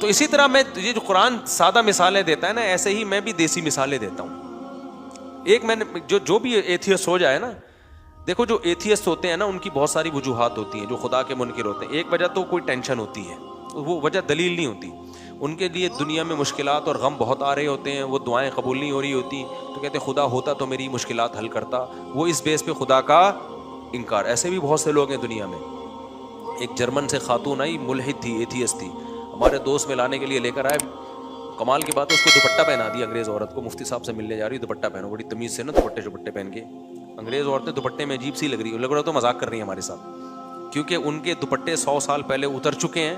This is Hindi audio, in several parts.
तो इसी तरह मैं ये जो कुरान सादा मिसालें देता है ना, ऐसे ही मैं भी देसी मिसालें देता हूँ। एक मैंने जो भी एथियस्ट हो जाए ना, देखो जो एथियस्ट होते हैं ना, उनकी बहुत सारी वजूहात होती हैं, जो खुदा के मुनकिर होते हैं। एक वजह तो कोई टेंशन होती है, वो वजह दलील नहीं होती। उनके लिए दुनिया में मुश्किलात और गम बहुत आ रहे होते हैं, वो दुआएं कबूल नहीं हो रही होती, तो कहते खुदा होता तो मेरी मुश्किलात हल करता। वो इस बेस पे खुदा का इनकार। ऐसे भी बहुत से लोग हैं दुनिया में। एक जर्मन से खातून आई, मुल्हिद थी, एथियस्ट थी, हमारे दोस्त में लाने के लिए लेकर आए। कमाल की बात है, उसको दुपट्टा पहना दिया अंग्रेज़ औरत को। मुफ्ती साहब से मिलने जा रही, दुपट्टा पहनो, बड़ी तमीज़ से ना दुपट्टे पहन के। अंग्रेज़ औरतें दुपट्टे में अजीब सी लग रही है, लग रहा तो मजाक कर रही है हमारे साथ, क्योंकि उनके दुपट्टे 100 साल पहले उतर चुके हैं।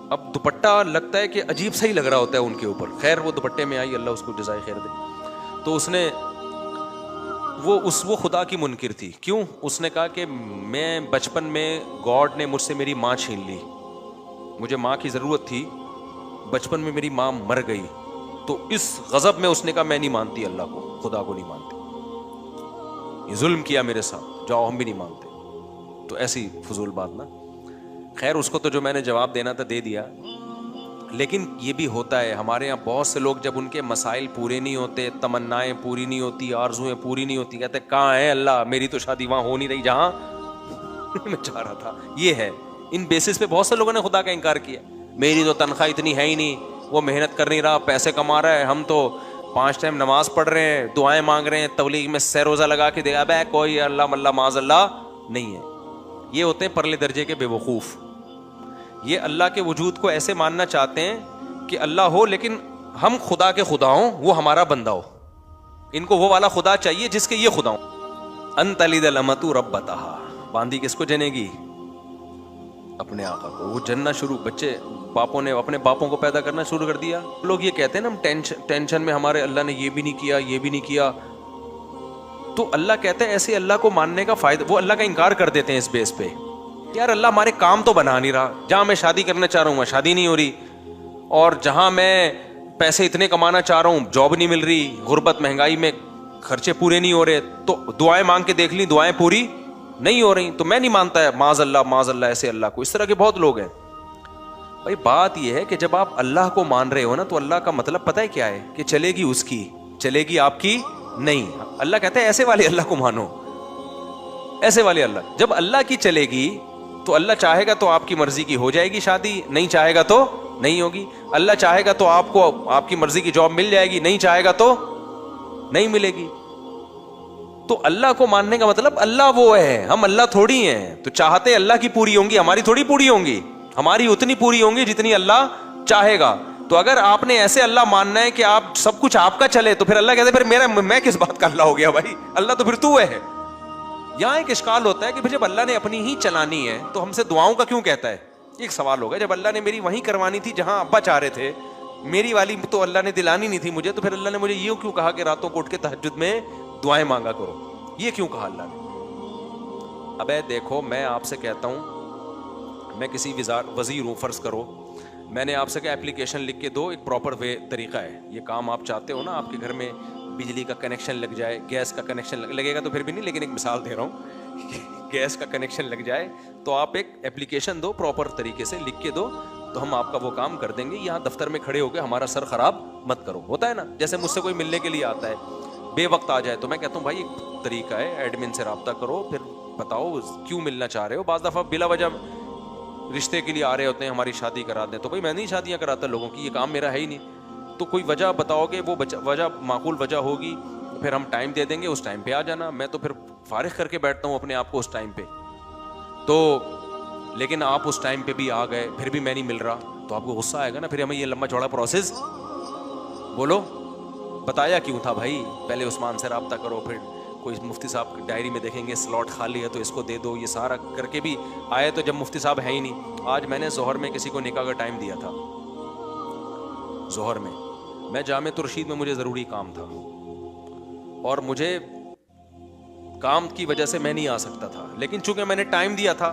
अब दुपट्टा लगता है कि अजीब सा ही लग रहा होता है उनके ऊपर। खैर वो दुपट्टे में आई, अल्लाह उसको जज़ाए खैर दे। तो उसने वो खुदा की मुनकिर थी। क्यों? उसने कहा कि मैं बचपन में गॉड ने मुझसे मेरी माँ छीन ली, मुझे माँ की ज़रूरत थी, बचपन में मेरी माँ मर गई, तो इस गज़ब में उसने कहा मैं नहीं मानती अल्लाह को, खुदा को नहीं मानती, ये जुल्म किया मेरे साथ, जाओ हम भी नहीं मानते। तो ऐसी फजूल बात ना। खैर उसको तो जो मैंने जवाब देना था दे दिया। लेकिन ये भी होता है हमारे यहाँ, बहुत से लोग जब उनके मसाइल पूरे नहीं होते, तमन्नाएं पूरी नहीं होती, आरजुएं पूरी नहीं होती, कहते कहाँ है अल्लाह, मेरी तो शादी वहाँ हो नहीं रही जहाँ मैं चाह रहा था। ये है, इन बेसिस पे बहुत से लोगों ने खुदा का इनकार किया। मेरी तो तनख्वाह इतनी है ही नहीं, वो मेहनत कर नहीं रहा, पैसे कमा रहा है, हम तो 5 टाइम नमाज पढ़ रहे हैं, दुआएं मांग रहे हैं, तबलीग में सर रोज़ा लगा के देगा, बे कोई अल्लाह मल्ला माज अल्लाह नहीं है। ये होते हैं परले दर्जे के बेवकूफ़। ये अल्लाह के वजूद को ऐसे मानना चाहते हैं कि अल्लाह हो लेकिन हम खुदा के खुदा हों, वो हमारा बंदा हो। इनको वो वाला खुदा चाहिए जिसके ये खुदा हो। अनतलिदल अमतु रब्बतहा, बांदी किसको जनेगी? अपने आका को। वो जनना शुरू, बच्चे बापों ने अपने बापों को पैदा करना शुरू कर दिया। लोग ये कहते हैं ना, हम टेंशन में हमारे अल्लाह ने ये भी नहीं किया, ये भी नहीं किया। तो अल्लाह कहते हैं ऐसे अल्लाह को मानने का फायदा, वो अल्लाह का इनकार कर देते हैं इस बेस पे, यार अल्लाह हमारे काम तो बना नहीं रहा, जहां मैं शादी करना चाह रहा हूं वहां शादी नहीं हो रही, और जहां मैं पैसे इतने कमाना चाह रहा हूं जॉब नहीं मिल रही, गुर्बत महंगाई में खर्चे पूरे नहीं हो रहे, तो दुआएं मांग के देख ली, दुआएं पूरी नहीं हो रही, तो मैं नहीं मानता है माज अल्लाह ऐसे अल्लाह को। इस तरह के बहुत लोग हैं। भाई बात यह है कि जब आप अल्लाह को मान रहे हो ना, तो अल्लाह का मतलब पता है क्या है? कि चलेगी उसकी, चलेगी आपकी नहीं। अल्लाह कहता है ऐसे वाले अल्लाह को मानो, ऐसे वाले अल्लाह। जब अल्लाह की चलेगी तो अल्लाह चाहेगा तो आपकी मर्जी की हो जाएगी शादी, नहीं चाहेगा तो नहीं होगी। अल्लाह चाहेगा तो आपको आपकी मर्जी की जॉब मिल जाएगी, नहीं चाहेगा तो नहीं मिलेगी। तो अल्लाह को मानने का मतलब अल्लाह वो है, हम अल्लाह थोड़ी हैं। तो चाहते अल्लाह की पूरी होंगी, हमारी थोड़ी पूरी होंगी, हमारी उतनी पूरी होंगी जितनी अल्लाह चाहेगा। तो अगर आपने ऐसे अल्लाह मानना है कि आप सब कुछ आपका चले, तो फिर अल्लाह कहते फिर मैं किस बात का अल्लाह हो गया भाई? अल्लाह तो फिर तू है। यहां एक इश्काल होता है कि भाई जब अल्लाह ने अपनी ही चलानी है तो हमसे दुआओं का क्यों कहता है? एक सवाल होगा, जब अल्लाह ने मेरी वहीं करवानी थी जहां अब्बा चाह रहे थे, मेरी वाली तो अल्लाह ने दिलानी नहीं थी मुझे, तो फिर अल्लाह ने मुझे यूं क्यों कहा कि रातों को उठ के तहज्जुद में दुआएं मांगा करो? ये क्यों कहा अल्लाह ने? अबे देखो, मैं आपसे कहता हूं, मैं किसी वजीर हूं, फर्ज करो मैंने आपसे क्या एप्लीकेशन लिख के दो, एक प्रॉपर वे तरीका है, ये काम आप चाहते हो ना, आपके घर में बिजली का कनेक्शन लग जाए, गैस का कनेक्शन लगेगा तो फिर भी नहीं, लेकिन एक मिसाल दे रहा हूँ गैस का कनेक्शन लग जाए, तो आप एक एप्लीकेशन दो, प्रॉपर तरीके से लिख के दो, तो हम आपका वो काम कर देंगे। यहाँ दफ्तर में खड़े होकर हमारा सर खराब मत करो। होता है ना, जैसे मुझसे कोई मिलने के लिए आता है, बेवक्त आ जाए, तो मैं कहता हूँ भाई एक तरीका है, एडमिन से रब्ता करो, फिर बताओ क्यों मिलना चाह रहे हो। बाज़ दफ़ा बिला वजह रिश्ते के लिए आ रहे होते हैं, हमारी शादी करा दें, तो भाई मैं नहीं शादियाँ कराता लोगों की, ये काम मेरा है ही नहीं। तो कोई वजह बताओगे, वो वजह माकूल वजह होगी, फिर हम टाइम दे देंगे, उस टाइम पे आ जाना। मैं तो फिर फारिग करके बैठता हूँ अपने आप को उस टाइम पे। तो लेकिन आप उस टाइम पे भी आ गए, फिर भी मैं नहीं मिल रहा, तो आपको गुस्सा आएगा ना। फिर हमें ये लंबा चौड़ा प्रोसेस, बोलो बताया क्यों था भाई? पहले उस्मान से रब्ता करो, फिर कोई मुफ्ती साहब की डायरी में देखेंगे स्लॉट खाली है तो इसको दे दो, ये सारा करके भी आए, तो जब मुफ्ती साहब है ही नहीं। आज मैंने जोहर में किसी को निकाह का टाइम दिया था, जोहर में मैं जामे तुरशीद में, मुझे ज़रूरी काम था और मुझे काम की वजह से मैं नहीं आ सकता था, लेकिन चूंकि मैंने टाइम दिया था,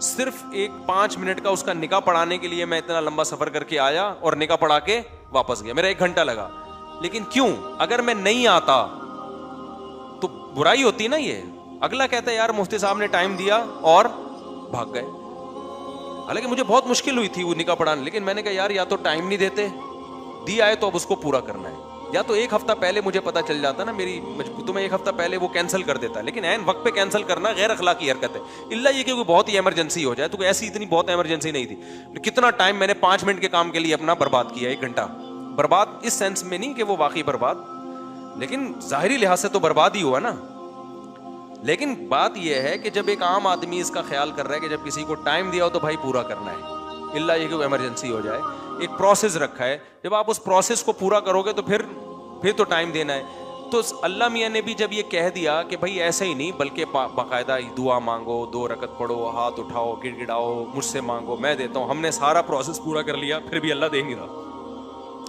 सिर्फ एक 5 मिनट का उसका निकाह पढ़ाने के लिए मैं इतना लंबा सफ़र करके आया और निकाह पढ़ा के वापस गया। मेरा 1 घंटा लगा, लेकिन क्यों? अगर मैं नहीं आता तो बुराई होती ना। ये अगला कहता है यार मुफ्ती साहब ने टाइम दिया और भाग गए। हालांकि मुझे बहुत मुश्किल हुई थी वो निकाह पढ़ाने, लेकिन मैंने कहा यार या तो टाइम नहीं देते, दिया है तो अब उसको पूरा करना है, या तो एक हफ्ता पहले मुझे पता चल जाता ना मेरी, तो मैं एक हफ्ता पहले वो कैंसिल कर देता, लेकिन ऐन वक्त पे कैंसिल करना गैर अखलाकी हरकत है। इल्ला ये कि कोई बहुत ही इमरजेंसी हो जाए, तो ऐसी इतनी बहुत इमरजेंसी नहीं थी। कितना टाइम मैंने 5 मिनट के काम के लिए अपना बर्बाद किया, 1 घंटा बर्बाद, इस सेंस में नहीं कि वो वाकई बर्बाद, लेकिन जाहिरी लिहाज से तो बर्बाद ही हुआ ना। लेकिन बात यह है कि जब एक आम आदमी इसका ख्याल कर रहा है कि जब किसी को टाइम दिया हो तो भाई पूरा करना है, इल्ला ये कि इमरजेंसी हो जाए, एक प्रोसेस रखा है, जब आप उस प्रोसेस को पूरा करोगे तो फिर तो टाइम देना है। तो अल्लाह मियाँ ने भी जब ये कह दिया कि भाई ऐसे ही नहीं, बल्कि बाकायदा दुआ मांगो, 2 रकत पढ़ो, हाथ उठाओ, गिड़गिड़ाओ, मुझसे मांगो, मैं देता हूँ, हमने सारा प्रोसेस पूरा कर लिया, फिर भी अल्लाह दे नहीं रहा,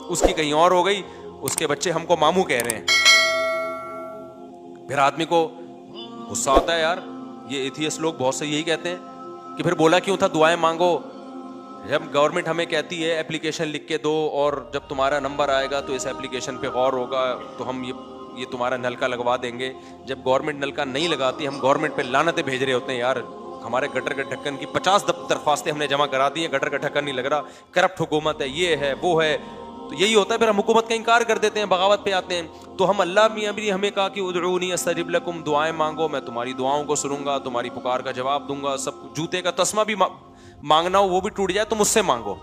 उसकी कहीं और हो गई, उसके बच्चे हमको मामू कह रहे हैं। फिर आदमी को गुस्सा आता है, यार ये एथियस्ट लोग बहुत से यही कहते हैं कि फिर बोला क्यों था दुआएं मांगो, जब गवर्नमेंट हमें कहती है एप्लीकेशन लिख के दो और जब तुम्हारा नंबर आएगा तो इस एप्लीकेशन पे गौर होगा तो हम ये तुम्हारा नलका लगवा देंगे। जब गवर्नमेंट नलका नहीं लगाती, हम गवर्नमेंट पे लानतें भेज रहे होते हैं, यार हमारे गटर के ढक्कन की 50 दरख्वास्तें हमने जमा करा दी हैं, गटर का ढक्कन नहीं लग रहा, करप्ट हुकूमत है, ये है वो है, तो यही होता है। फिर हम हुकूमत का इनकार कर देते हैं, बगावत पे आते हैं। तो हम अल्लाह मियाँ भी हमें कहा कि उदऊनी अस्तजिब लकुम, दुआएं मांगो, मैं तुम्हारी दुआओं को सुनूंगा, तुम्हारी पुकार का जवाब दूंगा, सब जूते का तस्मा भी मांगना हो वो भी टूट जाए तो मुझसे मांगो।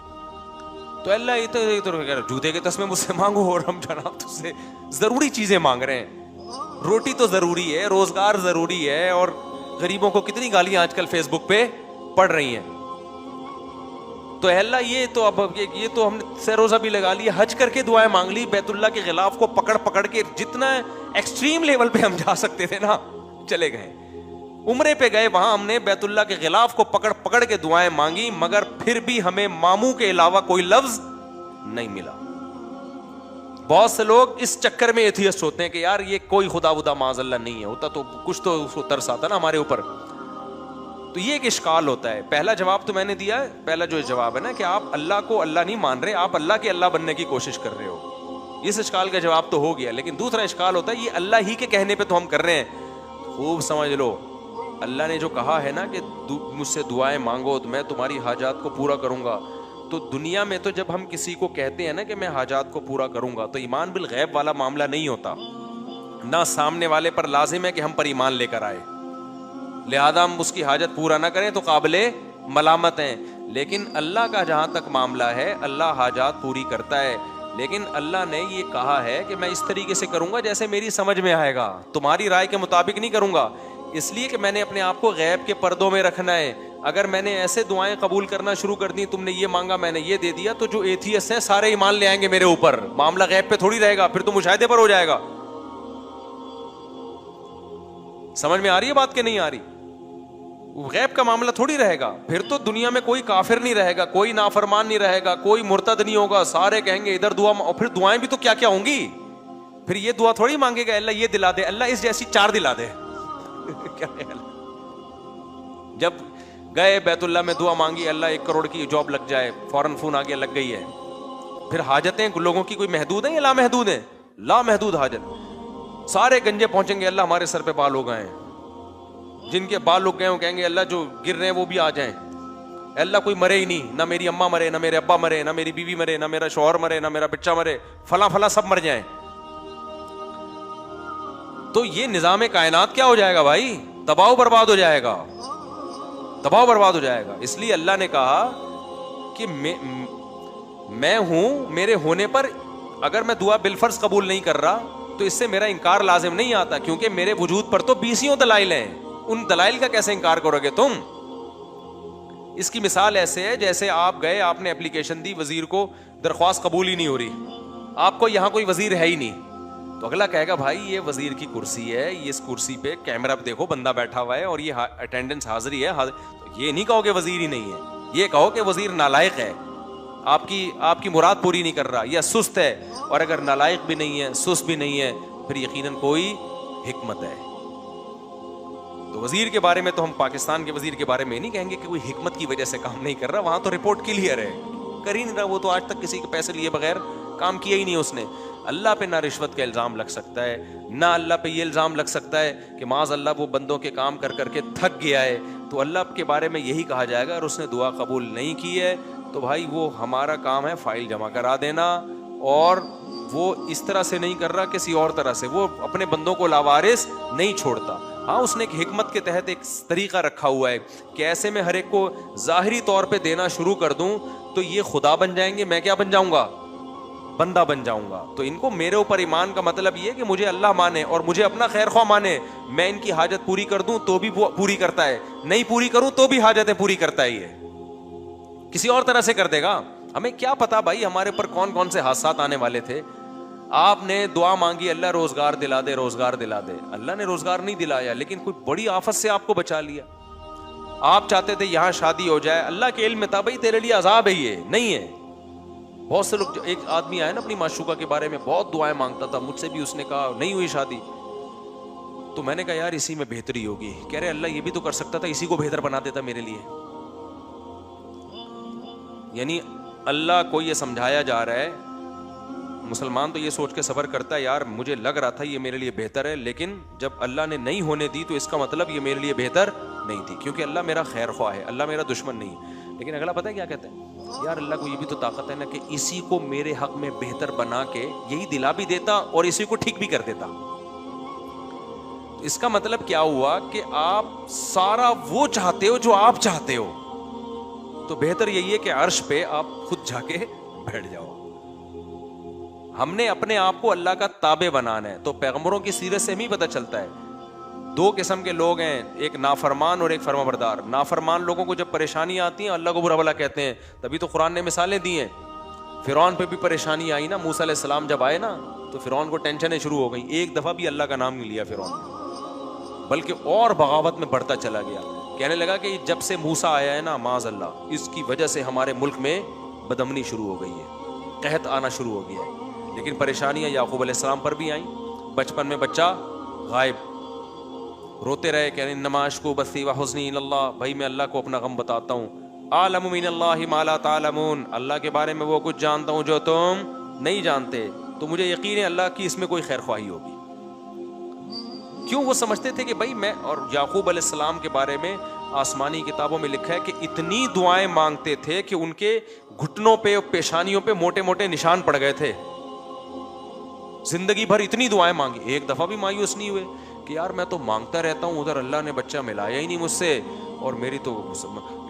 तो अल्लाह ये तो जूते के तस्मे मुझसे मांगो, और हम जनाब तुझसे जरूरी चीजें मांग रहे हैं। रोटी तो जरूरी है, रोजगार जरूरी है, और गरीबों को कितनी गालियां आजकल फेसबुक पे पड़ रही हैं। तो अल्लाह ये तो अब ये तो हमने सरोजा भी लगा लिया, हज करके दुआएं मांग ली, बैतुल्लाह के खिलाफ को पकड़ पकड़ के जितना एक्सट्रीम लेवल पे हम जा सकते थे ना चले गए। उम्रे पे गए, वहां हमने बैतुल्लाह के खिलाफ को पकड़ पकड़ के दुआएं मांगी, मगर फिर भी हमें मामू के अलावा कोई लफ्ज नहीं मिला। बहुत से लोग इस चक्कर में एथियस्ट होते हैं कि यार ये कोई खुदा वुदा माज़अल्लाह नहीं है, होता तो कुछ तो उसको तरस आता ना हमारे ऊपर। तो ये एक इश्काल होता है। पहला जवाब तो मैंने दिया है, पहला जो जवाब है ना कि आप अल्लाह को अल्लाह नहीं मान रहे, आप अल्लाह के अल्लाह बनने की कोशिश कर रहे हो, इस इश्काल का जवाब तो हो गया। लेकिन दूसरा इश्काल होता है ये अल्लाह ही के कहने पे तो हम कर रहे हैं। खूब समझ लो, अल्लाह ने जो कहा है ना कि मुझसे दुआएं मांगो तो मैं तुम्हारी हाजात को पूरा करूंगा, तो दुनिया में तो जब हम किसी को कहते हैं ना कि मैं हाजात को पूरा करूंगा, तो ईमान बिल गैब वाला मामला नहीं होता ना, सामने वाले पर लाजिम है कि हम पर ईमान लेकर आए, लिहाजा हम उसकी हाजत पूरा ना करें तो काबिले मलामत हैं। लेकिन अल्लाह का जहां तक मामला है, अल्लाह हाजात पूरी करता है, लेकिन अल्लाह ने ये कहा है कि मैं इस तरीके से करूंगा जैसे मेरी समझ में आएगा, तुम्हारी राय के मुताबिक नहीं करूंगा, इसलिए कि मैंने अपने आप को गैब के पर्दों में रखना है। अगर मैंने ऐसे दुआएं कबूल करना शुरू कर दी, तुमने ये मांगा मैंने ये दे दिया, तो जो एथियस्ट है सारे ईमान ले आएंगे मेरे ऊपर, मामला गैब पे थोड़ी रहेगा, फिर तो मुशाहिदे पर हो जाएगा। समझ में आ रही है बात कि नहीं आ रही? गैब का मामला थोड़ी रहेगा, फिर तो दुनिया में कोई काफिर नहीं रहेगा, कोई नाफरमान नहीं रहेगा, कोई मुर्तद नहीं होगा, सारे कहेंगे इधर दुआ, और फिर दुआएं भी तो क्या क्या होंगी। फिर ये दुआ थोड़ी मांगेगा अल्लाह ये दिला दे, अल्लाह इस जैसी 4 दिला दे क्या है? जब गए बैतुल्लाह में दुआ मांगी, अल्लाह 1 करोड़ की जॉब लग जाए, फौरन फोन आ गया लग गई है। फिर हाजतें लोगों की कोई महदूद है या लामहदूद है? लामहदूद हाजत, सारे गंजे पहुंचेंगे, अल्लाह हमारे सर पे बाल हो गए, जिनके बाल उग गए हो कहेंगे अल्लाह जो गिर रहे हैं वो भी आ जाएं, अल्लाह कोई मरे ही नहीं, ना मेरी अम्मा मरे, ना मेरे अब्बा मरे, ना मेरी बीवी मरे, ना मेरा शौहर मरे, ना मेरा बच्चा मरे, फला फला सब मर जाएं। तो ये निजाम कायनात क्या हो जाएगा भाई? तबाह बर्बाद हो जाएगा, तबाह बर्बाद हो जाएगा। इसलिए अल्लाह ने कहा कि मैं हूं, मेरे होने पर अगर मैं दुआ बिलफर्ज कबूल नहीं कर रहा तो इससे मेरा इनकार लाजिम नहीं आता, क्योंकि मेरे वजूद पर तो 20 दलाइल हैं, उन दलाइल का कैसे इनकार करोगे तुम? इसकी मिसाल ऐसे है जैसे आप गए, आपने एप्लीकेशन दी, वजीर को दरख्वास्त कबूल ही नहीं हो रही, आपको यहां कोई वजीर है ही नहीं, तो अगला कहेगा भाई ये वजीर की कुर्सी है, ये इस कुर्सी पे कैमरा पे देखो बंदा बैठा हुआ है और ये अटेंडेंस हाजिरी है, तो ये नहीं कहोगे वजीर ही नहीं है, ये कहो कि वजीर नालायक है, आपकी मुराद पूरी नहीं कर रहा, या सुस्त है, और अगर नालायक भी नहीं है, सुस्त भी नहीं है, फिर यकीनन कोई हिकमत है। तो वजीर के बारे में तो हम पाकिस्तान के वजीर के बारे में नहीं कहेंगे कि कोई हिकमत की वजह से काम नहीं कर रहा, वहां तो रिपोर्ट क्लियर है, कर ही नहीं रहा, वो तो आज तक किसी के पैसे लिए बगैर काम किया ही नहीं उसने। अल्लाह पे ना रिश्वत का इल्ज़ाम लग सकता है, ना अल्लाह पे ये इल्ज़ाम लग सकता है कि माज़ अल्लाह वो बंदों के काम कर करके थक गया है, तो अल्लाह के बारे में यही कहा जाएगा। और उसने दुआ कबूल नहीं की है तो भाई वो हमारा काम है फाइल जमा करा देना, और वो इस तरह से नहीं कर रहा, किसी और तरह से। वो अपने बंदों को लावारिस नहीं छोड़ता। हाँ, उसने एक हिकमत के तहत एक तरीका रखा हुआ है कि ऐसे में हर एक को जाहिरी तौर पे देना शुरू कर दूं तो ये खुदा बन जाएंगे, मैं क्या बन जाऊंगा? बंदा बन जाऊंगा। तो इनको मेरे ऊपर ईमान का मतलब ये है कि मुझे अल्लाह माने और मुझे अपना खैर ख्वाह माने। मैं इनकी हाजत पूरी कर दूं तो भी पूरी करता है, नहीं पूरी करूं तो भी हाजतें पूरी करता है। ये किसी और तरह से कर देगा। हमें क्या पता भाई हमारे ऊपर कौन कौन से हादसात आने वाले थे। आपने दुआ मांगी अल्लाह रोजगार दिला दे, रोजगार दिला दे। अल्लाह ने रोजगार नहीं दिलाया, लेकिन कोई बड़ी आफत से आपको बचा लिया। आप चाहते थे यहां शादी हो जाए, अल्लाह के इल्म में था भाई तेरे लिए अजाब है, ये नहीं है। बहुत से लोग, एक आदमी आया ना अपनी माशूका के बारे में बहुत दुआएं मांगता था, मुझसे भी उसने कहा नहीं हुई शादी। तो मैंने कहा यार इसी में बेहतरी होगी। कह रहे अल्लाह ये भी तो कर सकता था, इसी को बेहतर बना देता मेरे लिए। यानी अल्लाह को ये समझाया जा रहा है, मुसलमान तो ये सोच के सब्र करता है यार मुझे लग रहा था ये मेरे लिए बेहतर है, लेकिन जब अल्लाह ने नहीं होने दी तो इसका मतलब ये मेरे लिए बेहतर नहीं थी, क्योंकि अल्लाह मेरा खैर ख्वाह है, अल्लाह मेरा दुश्मन नहीं है। लेकिन अगला पता है क्या कहता है? यार अल्लाह को ये भी तो ताकत है ना कि इसी को मेरे हक में बेहतर बना के यही दिला भी देता और इसी को ठीक भी कर देता। इसका मतलब क्या हुआ कि आप सारा वो चाहते हो जो आप चाहते हो, तो बेहतर यही है कि अर्श पे आप खुद जाके बैठ जाओ। हमने अपने आप को अल्लाह का ताबे बनाना है। तो पैगंबरों की सीरत से हमें पता चलता है दो किस्म के लोग हैं, एक नाफरमान और एक फरमाबरदार। नाफरमान लोगों को जब परेशानी आती है अल्लाह को बुरा भला कहते हैं, तभी तो कुरान ने मिसालें दी हैं। फिरौन पे भी परेशानी आई ना, मूसा अलैहि सलाम जब आए ना तो फिरौन को टेंशनें शुरू हो गई। एक दफा भी अल्लाह का नाम नहीं लिया फिरौन, बल्कि और बगावत में बढ़ता चला गया। कहने लगा कि जब से मूसा आया है ना माज़ अल्लाह, इसकी वजह से हमारे मुल्क में बदमनी शुरू हो गई है, कहत आना शुरू हो गया है। लेकिन परेशानियां याकूब अलैहिस्सलाम पर भी आई। बचपन में बच्चा गायब, रोते रहे, कह रहे नमाज को बसी व हुस्नी इल्लल्लाह, भाई मैं अल्लाह को अपना गम बताता हूँ। आलमु मिनल्लाहि मा ला तालमून, अल्लाह के बारे में वो कुछ जानता हूँ जो तुम नहीं जानते, तो मुझे यकीन है अल्लाह की इसमें कोई खैर ख्वाही होगी। क्यों? वो समझते थे कि भाई मैं, और याकूब अलैहिस्सलाम के बारे में आसमानी किताबों में लिखा है कि इतनी दुआएं मांगते थे कि उनके घुटनों पे और पेशानियों पे मोटे मोटे निशान पड़ गए थे। जिंदगी भर इतनी दुआएं मांगी, एक दफा भी मायूस नहीं हुए कि यार मैं तो मांगता रहता हूं, उधर अल्लाह ने बच्चा मिलाया ही नहीं मुझसे, और मेरी तो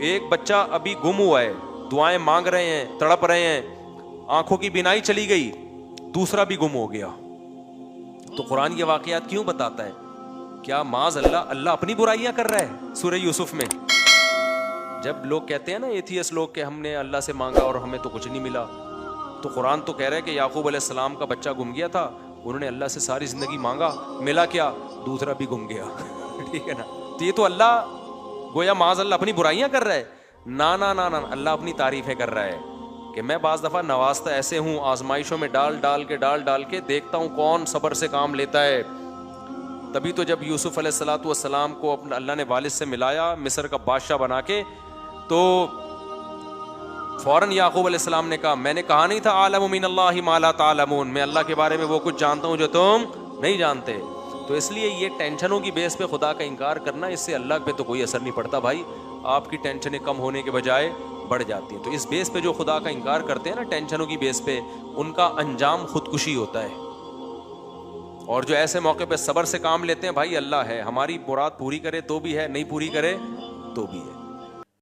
एक बच्चा अभी गुम हुआ है, दुआएं मांग रहे हैं, तड़प रहे हैं, आंखों की बिनाई चली गई, दूसरा भी गुम हो गया। तो कुरान ये वाकयात क्यों बताता है? क्या माज अल्लाह अपनी बुराइयां कर रहा है? सूरह यूसुफ में जब लोग कहते हैं ना एथियस लोग कि हमने अल्लाह से मांगा और हमें तो कुछ नहीं मिला, तो कुरान तो कह रहा है कि याकूब अलैहिस्सलाम का बच्चा गुम गया था, उन्होंने अल्लाह से सारी जिंदगी मांगा, मिला क्या? दूसरा भी गुम गया। ठीक है ना? तो ये तो अल्लाह गोया माज अल्लाह अपनी बुराइयां कर रहा है। ना ना ना ना, अल्लाह अपनी तारीफें कर रहा है कि मैं बाज दफा नवाजता ऐसे हूं, आजमाइशों में डाल डाल के देखता हूं कौन सब्र से काम लेता है। तभी तो जब यूसुफ अलैहिस्सलातु वस्सलाम को अपना अल्लाह ने वालिद से मिलाया, मिस्र का बादशाह बना के, तो फौरन याकूब अलैहिस्सलाम ने कहा मैंने कहा नहीं था आलमु मिनल्लाहि मा ला तालमून, मैं अल्लाह के बारे में वो कुछ जानता हूं जो तुम नहीं जानते। तो इसलिए ये टेंशनों की बेस पे खुदा का इनकार करना, इससे अल्लाह पे तो कोई असर नहीं पड़ता भाई, आपकी टेंशनें कम होने के बजाय बढ़ जाती हैं। तो इस बेस पे जो खुदा का इनकार करते हैं ना, टेंशनों की बेस पे, उनका अंजाम खुदकुशी होता है। और जो ऐसे मौके पे सब्र से काम लेते हैं, भाई अल्लाह है, हमारी मुराद पूरी करे तो भी है, नहीं पूरी करे तो भी है।